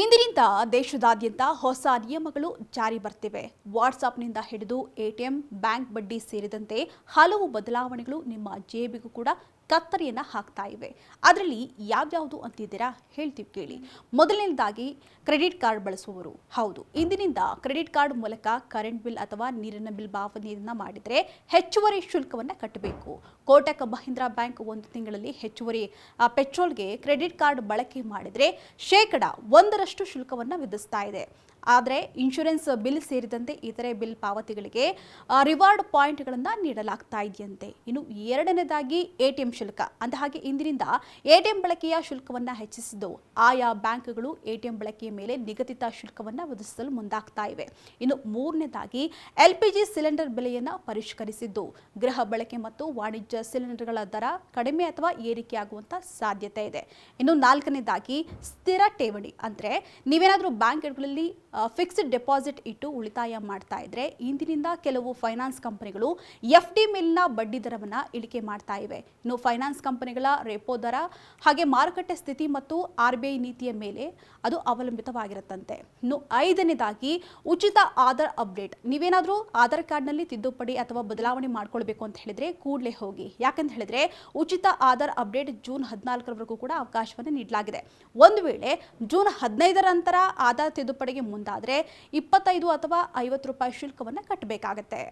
ಇಂದಿನಿಂದ ದೇಶದಾದ್ಯಂತ ಹೊಸ ನಿಯಮಗಳು ಜಾರಿ ಬರ್ತಿವೆ. ವಾಟ್ಸಾಪ್ನಿಂದ ಹಿಡಿದು ಎಟಿಎಂ, ಬ್ಯಾಂಕ್ ಬಡ್ಡಿ ಸೇರಿದಂತೆ ಹಲವು ಬದಲಾವಣೆಗಳು ನಿಮ್ಮ ಜೇಬಿಗೂ ಕೂಡ ಕತ್ತರಿಯನ್ನ ಹಾಕ್ತಾ ಇವೆ. ಅದರಲ್ಲಿ ಯಾವ್ಯಾವುದು ಅಂತಿದ್ದೀರಾ? ಹೇಳ್ತೀವಿ ಕೇಳಿ. ಮೊದಲನೇದಾಗಿ ಕ್ರೆಡಿಟ್ ಕಾರ್ಡ್ ಬಳಸುವವರು. ಹೌದು, ಇಂದಿನಿಂದ ಕ್ರೆಡಿಟ್ ಕಾರ್ಡ್ ಮೂಲಕ ಕರೆಂಟ್ ಬಿಲ್ ಅಥವಾ ನೀರಿನ ಬಿಲ್ ಪಾವತಿಯನ್ನ ಮಾಡಿದರೆ ಹೆಚ್ಚುವರಿ ಶುಲ್ಕವನ್ನು ಕಟ್ಟಬೇಕು. ಕೋಟಕ್ ಮಹೀಂದ್ರಾ ಬ್ಯಾಂಕ್ ಒಂದು ತಿಂಗಳಲ್ಲಿ ಹೆಚ್ಚುವರಿ ಪೆಟ್ರೋಲ್ಗೆ ಕ್ರೆಡಿಟ್ ಕಾರ್ಡ್ ಬಳಕೆ ಮಾಡಿದರೆ ಶೇಕಡ 1% ಶುಲ್ಕವನ್ನು ವಿಧಿಸ್ತಾ ಇದೆ. ಆದರೆ ಇನ್ಶೂರೆನ್ಸ್ ಬಿಲ್ ಸೇರಿದಂತೆ ಇತರೆ ಬಿಲ್ ಪಾವತಿಗಳಿಗೆ ರಿವಾರ್ಡ್ ಪಾಯಿಂಟ್ಗಳನ್ನು ನೀಡಲಾಗ್ತಾ ಇದೆಯಂತೆ. ಇನ್ನು ಎರಡನೇದಾಗಿ ಎಟಿಎಂ ಶುಲ್ಕ. ಅಂದಹಾಗೆ ಇಂದಿನಿಂದ ಎಟಿಎಂ ಬಳಕೆಯ ಶುಲ್ಕವನ್ನು ಹೆಚ್ಚಿಸಿದ್ದು ಆಯಾ ಬ್ಯಾಂಕ್ಗಳು ಎಟಿಎಂ ಬಳಕೆಯ ಮೇಲೆ ನಿಗದಿತ ಶುಲ್ಕವನ್ನು ವಿಧಿಸಲು ಮುಂದಾಗ್ತಾ ಇವೆ. ಇನ್ನು ಮೂರನೇದಾಗಿ ಎಲ್ಪಿಜಿ ಸಿಲಿಂಡರ್ ಬೆಲೆಯನ್ನು ಪರಿಷ್ಕರಿಸಿದ್ದು ಗೃಹ ಬಳಕೆ ಮತ್ತು ವಾಣಿಜ್ಯ ಸಿಲಿಂಡರ್ಗಳ ದರ ಕಡಿಮೆ ಅಥವಾ ಏರಿಕೆಯಾಗುವಂತ ಸಾಧ್ಯತೆ ಇದೆ. ಇನ್ನು ನಾಲ್ಕನೇದಾಗಿ ಸ್ಥಿರ ಠೇವಣಿ. ಅಂದರೆ ನೀವೇನಾದರೂ ಬ್ಯಾಂಕ್ಗಳಲ್ಲಿ ಫಿಕ್ಸ್ಡ್ ಡೆಪಾಸಿಟ್ ಇಟ್ಟು ಉಳಿತಾಯ ಮಾಡ್ತಾ ಇದ್ರೆ ಇಂದಿನಿಂದ ಕೆಲವು ಫೈನಾನ್ಸ್ ಕಂಪನಿಗಳು ಎಫ್ಡಿ ಮೇಲಿನ ಬಡ್ಡಿ ದರವನ್ನು ಇಳಿಕೆ ಮಾಡ್ತಾ ಇವೆ. ಇನ್ನು ಫೈನಾನ್ಸ್ ಕಂಪನಿಗಳ ರೆಪೋ ದರ ಹಾಗೆ ಮಾರುಕಟ್ಟೆ ಸ್ಥಿತಿ ಮತ್ತು RBI ನೀತಿಯ ಮೇಲೆ ಅದು ಅವಲಂಬಿತವಾಗಿರುತ್ತಂತೆ. ಇನ್ನು ಐದನೇದಾಗಿ ಉಚಿತ ಆಧಾರ್ ಅಪ್ಡೇಟ್. ನೀವೇನಾದರೂ ಆಧಾರ್ ಕಾರ್ಡ್ನಲ್ಲಿ ತಿದ್ದುಪಡಿ ಅಥವಾ ಬದಲಾವಣೆ ಮಾಡ್ಕೊಳ್ಬೇಕು ಅಂತ ಹೇಳಿದ್ರೆ ಕೂಡಲೇ ಹೋಗಿ. ಯಾಕಂತ ಹೇಳಿದ್ರೆ ಉಚಿತ ಆಧಾರ್ ಅಪ್ಡೇಟ್ ಜೂನ್ 14ರವರೆಗೂ ಕೂಡ ಅವಕಾಶವನ್ನು ನೀಡಲಾಗಿದೆ. ಒಂದು ವೇಳೆ ಜೂನ್ 15ರ ನಂತರ ಆಧಾರ್ ತಿದ್ದುಪಡಿಗೆ ಮುಂದಾದರೆ 25 ಅಥವಾ 50 ರೂಪಾಯಿ ಶುಲ್ಕವನ್ನು ಕಟ್ಟಬೇಕಾಗತ್ತೆ.